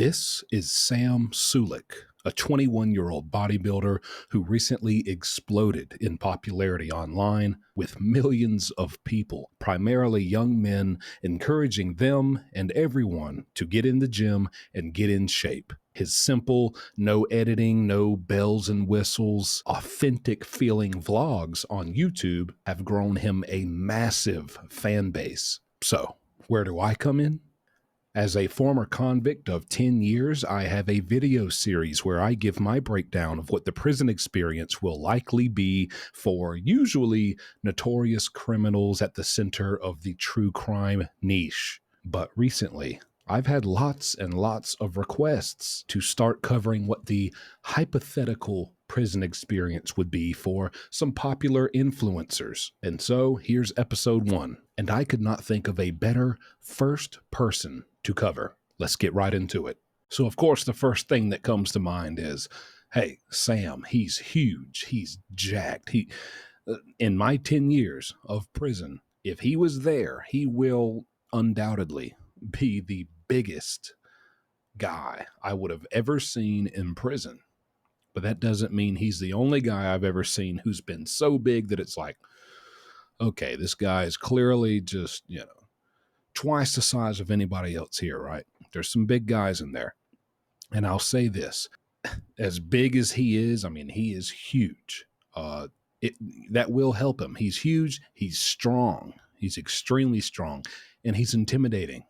This is Sam Sulek, a 21-year-old bodybuilder who recently exploded in popularity online with millions of people, primarily young men, encouraging them and everyone to get in the gym and get in shape. His simple, no editing, no bells and whistles, authentic feeling vlogs on YouTube have grown him a massive fan base. So, where do I come in? As a former convict of 10 years, I have a video series where I give my breakdown of what the prison experience will likely be for usually notorious criminals at the center of the true crime niche. But recently, I've had lots and lots of requests to start covering what the hypothetical prison experience would be for some popular influencers. And so here's episode 1. And I could not think of a better first person to cover. Let's get right into it. So, of course, the first thing that comes to mind is, hey, Sam, he's huge. He's jacked. In my 10 years of prison, if he was there, he will undoubtedly be the biggest guy I would have ever seen in prison. But that doesn't mean he's the only guy I've ever seen who's been so big that it's like, okay, this guy is clearly just, twice the size of anybody else here, right? There's some big guys in there. And I'll say this, as big as he is, he is huge. That will help him. He's huge. He's strong. He's extremely strong. And he's intimidating.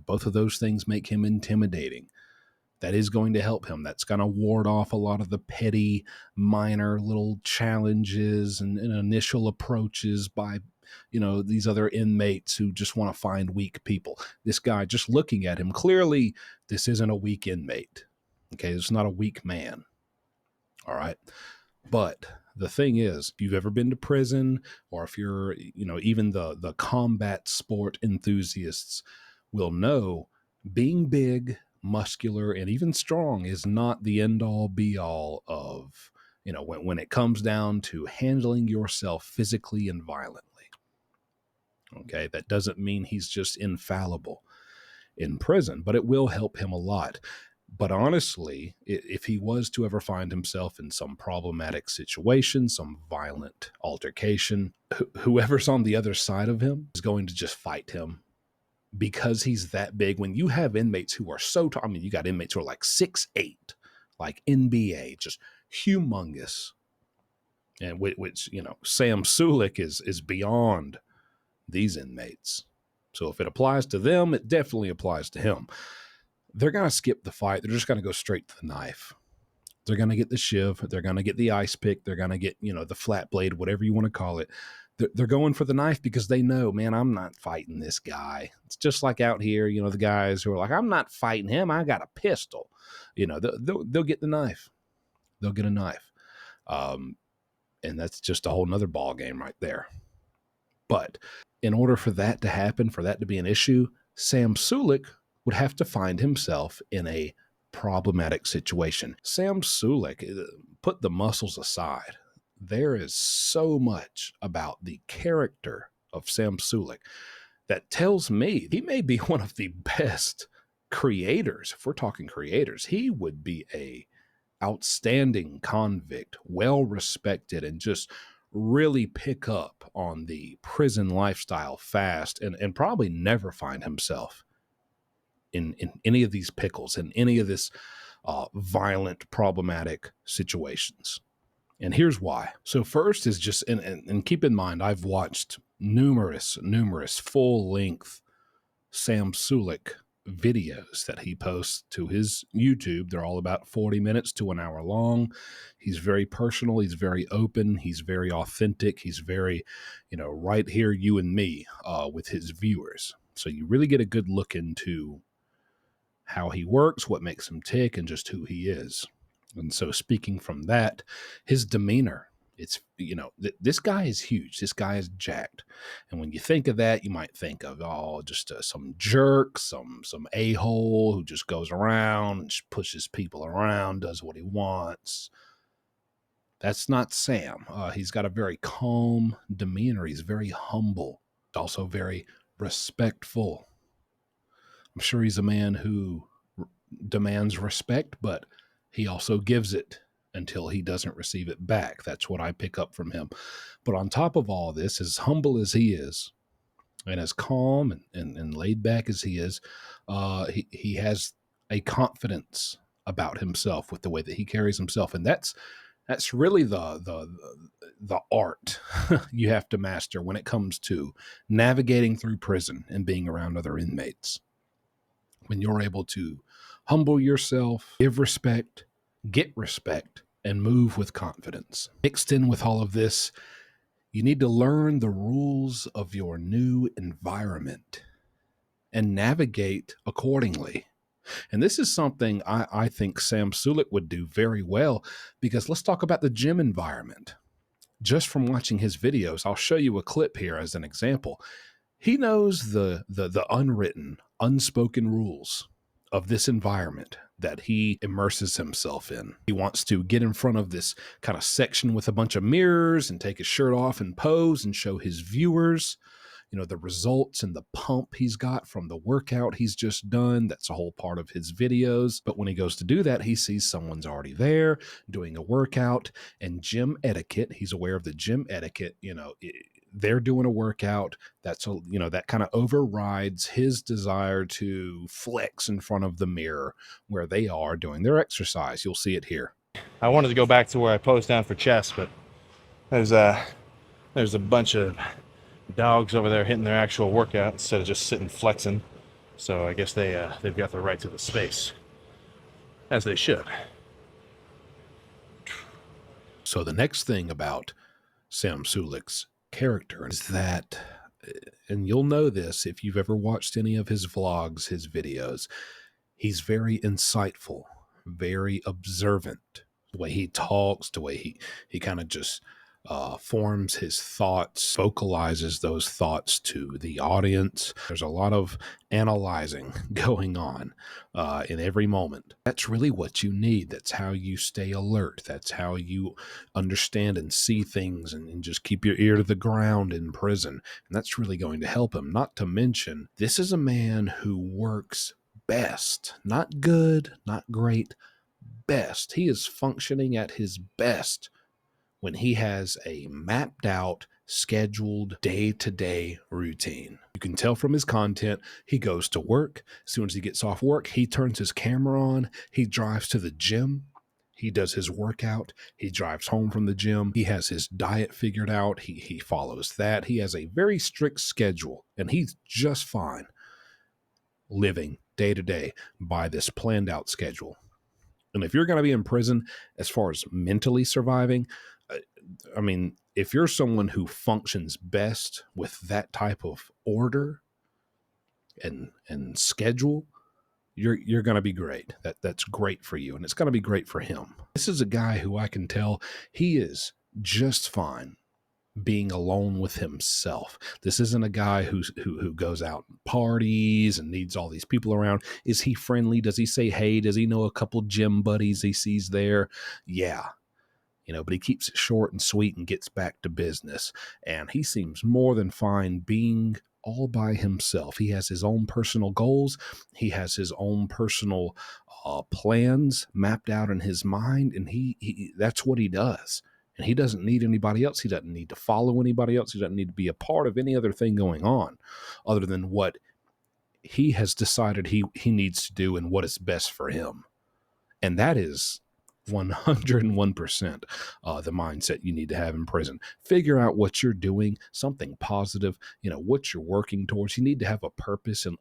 Both of those things make him intimidating. That is going to help him. That's going to ward off a lot of the petty, minor little challenges and initial approaches by, these other inmates who just want to find weak people. This guy, just looking at him, clearly this isn't a weak inmate. Okay, it's not a weak man. All right. But the thing is, if you've ever been to prison, or if you're, even the combat sport enthusiasts will know, being big, muscular, and even strong is not the end all be all of, when it comes down to handling yourself physically and violently. Okay, that doesn't mean he's just infallible in prison, but it will help him a lot. But honestly, if he was to ever find himself in some problematic situation, some violent altercation, whoever's on the other side of him is going to just fight him because he's that big. When you have inmates who are so tall, you got inmates who are like 6'8", like NBA, just humongous. And which Sam Sulek is beyond these inmates. So if it applies to them, it definitely applies to him. They're going to skip the fight. They're just going to go straight to the knife. They're going to get the shiv. They're going to get the ice pick. They're going to get, the flat blade, whatever you want to call it. They're going for the knife because they know, man, I'm not fighting this guy. It's just like out here, the guys who are like, I'm not fighting him. I got a pistol. They'll get the knife. They'll get a knife. And that's just a whole nother ball game right there. But in order for that to happen, for that to be an issue, Sam Sulek would have to find himself in a problematic situation. Sam Sulek, put the muscles aside, there is so much about the character of Sam Sulek that tells me he may be one of the best creators. If we're talking creators, he would be a outstanding convict, well-respected, and just really pick up on the prison lifestyle fast and probably never find himself in any of these pickles, in any of this violent, problematic situations. And here's why. So first is just, and keep in mind, I've watched numerous full-length Sam Sulek videos that he posts to his YouTube. They're all about 40 minutes to an hour long. He's very personal. He's very open. He's very authentic. He's very, right here, you and me, with his viewers. So you really get a good look into how he works, what makes him tick, and just who he is. And so speaking from that, his demeanor, it's, this guy is huge. This guy is jacked. And when you think of that, you might think of, just some jerk, some a-hole who just goes around and just pushes people around, does what he wants. That's not Sam. He's got a very calm demeanor. He's very humble, also very respectful. I'm sure he's a man who demands respect, but he also gives it until he doesn't receive it back. That's what I pick up from him. But on top of all this, as humble as he is, and as calm and laid back as he is, he has a confidence about himself with the way that he carries himself, and that's really the art you have to master when it comes to navigating through prison and being around other inmates. When you're able to humble yourself, give respect, get respect, and move with confidence. Mixed in with all of this, you need to learn the rules of your new environment and navigate accordingly. And this is something I think Sam Sulek would do very well, because let's talk about the gym environment. Just from watching his videos, I'll show you a clip here as an example. He knows the unwritten, unspoken rules of this environment that he immerses himself in. He wants to get in front of this kind of section with a bunch of mirrors and take his shirt off and pose and show his viewers, the results and the pump he's got from the workout he's just done. That's a whole part of his videos. But when he goes to do that, he sees someone's already there doing a workout, and gym etiquette. He's aware of the gym etiquette. They're doing a workout. That kind of overrides his desire to flex in front of the mirror where they are doing their exercise. You'll see it here. I wanted to go back to where I posed down for chest, but there's a bunch of dogs over there hitting their actual workout instead of just sitting flexing. So I guess they've got the right to the space, as they should. So the next thing about Sam Sulek's character is that, and you'll know this if you've ever watched any of his vlogs, his videos, he's very insightful, very observant. The way he talks, the way he kind of just forms his thoughts, vocalizes those thoughts to the audience. There's a lot of analyzing going on in every moment. That's really what you need. That's how you stay alert. That's how you understand and see things and just keep your ear to the ground in prison. And that's really going to help him. Not to mention, this is a man who works best, not good, not great, best. He is functioning at his best when he has a mapped out, scheduled day-to-day routine. You can tell from his content, he goes to work. As soon as he gets off work, he turns his camera on. He drives to the gym. He does his workout. He drives home from the gym. He has his diet figured out. He follows that. He has a very strict schedule, and he's just fine living day to day by this planned out schedule. And if you're going to be in prison, as far as mentally surviving, if you're someone who functions best with that type of order and schedule, you're going to be great. That's great for you, and it's going to be great for him. This is a guy who I can tell he is just fine being alone with himself. This isn't a guy who goes out and parties and needs all these people around. Is he friendly? Does he say hey? Does he know a couple gym buddies he sees there? Yeah. But he keeps it short and sweet and gets back to business. And he seems more than fine being all by himself. He has his own personal goals. He has his own personal plans mapped out in his mind. And he that's what he does. And he doesn't need anybody else. He doesn't need to follow anybody else. He doesn't need to be a part of any other thing going on other than what he has decided he needs to do and what is best for him. And that is 101% the mindset you need to have in prison. Figure out what you're doing, something positive, what you're working towards. You need to have a purpose, and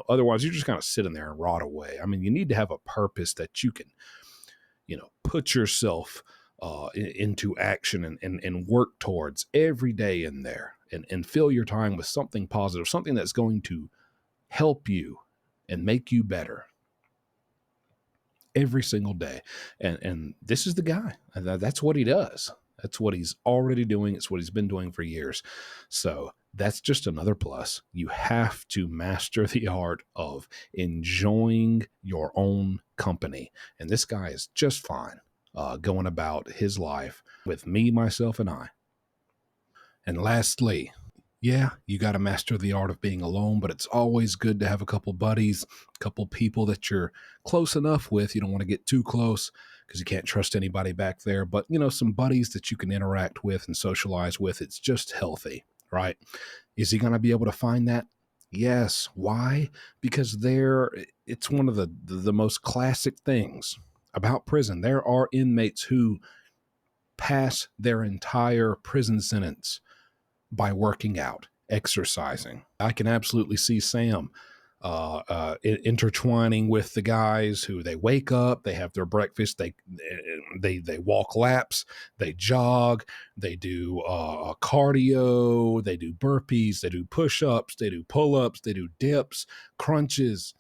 otherwise you're just kind of sitting there and rot away. You need to have a purpose that you can, put yourself into action and work towards every day in there, and fill your time with something positive, something that's going to help you and make you better every single day. And this is the guy. That's what he does. That's what he's already doing. It's what he's been doing for years. So that's just another plus. You have to master the art of enjoying your own company. And this guy is just fine going about his life with me, myself, and I. And lastly, Yeah, you got to master the art of being alone, but it's always good to have a couple buddies, a couple people that you're close enough with. You don't want to get too close because you can't trust anybody back there, but some buddies that you can interact with and socialize with. It's just healthy, right? Is he going to be able to find that? Yes. Why? Because it's one of the most classic things about prison. There are inmates who pass their entire prison sentence by working out, exercising. I can absolutely see Sam intertwining with the guys who they wake up, they have their breakfast, they walk laps, they jog, they do cardio, they do burpees, they do push-ups, they do pull-ups, they do dips, crunches,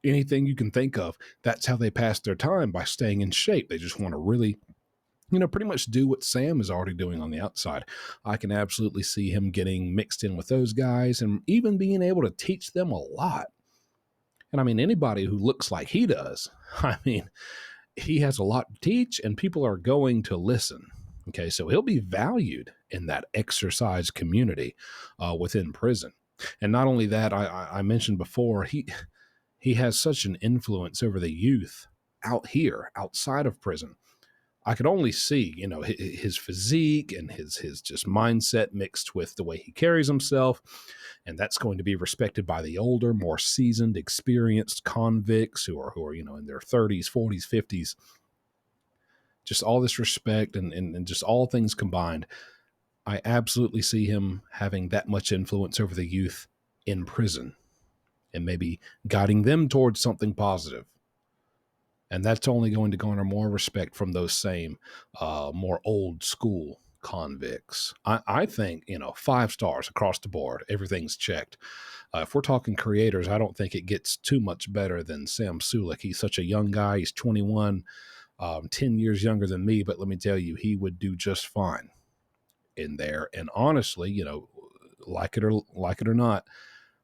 anything you can think of. That's how they pass their time, by staying in shape. They just want to really pretty much do what Sam is already doing on the outside. I can absolutely see him getting mixed in with those guys and even being able to teach them a lot. And I mean, anybody who looks like he does, I mean, he has a lot to teach and people are going to listen. Okay, so he'll be valued in that exercise community within prison. And not only that, I mentioned before, he has such an influence over the youth out here, outside of prison. I could only see, his physique and his just mindset mixed with the way he carries himself. And that's going to be respected by the older, more seasoned, experienced convicts who are in their 30s, 40s, 50s. Just all this respect and just all things combined. I absolutely see him having that much influence over the youth in prison and maybe guiding them towards something positive. And that's only going to garner more respect from those same, more old school convicts. I think, 5 stars across the board. Everything's checked. If we're talking creators, I don't think it gets too much better than Sam Sulek. He's such a young guy. He's 21, 10 years younger than me. But let me tell you, he would do just fine in there. And honestly, like it or not,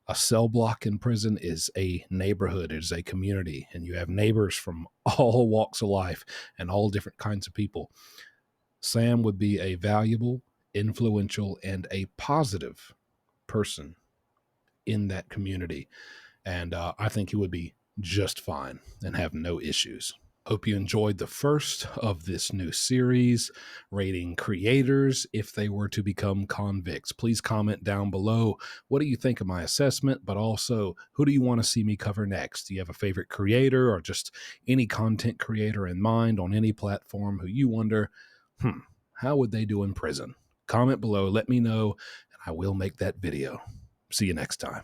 a cell block in prison is a neighborhood, it is a community, and you have neighbors from all walks of life and all different kinds of people. Sam would be a valuable, influential, and a positive person in that community. And I think he would be just fine and have no issues. Hope you enjoyed the first of this new series, rating creators if they were to become convicts. Please comment down below. What do you think of my assessment? But also, who do you want to see me cover next? Do you have a favorite creator or just any content creator in mind on any platform who you wonder, how would they do in prison? Comment below, let me know, and I will make that video. See you next time.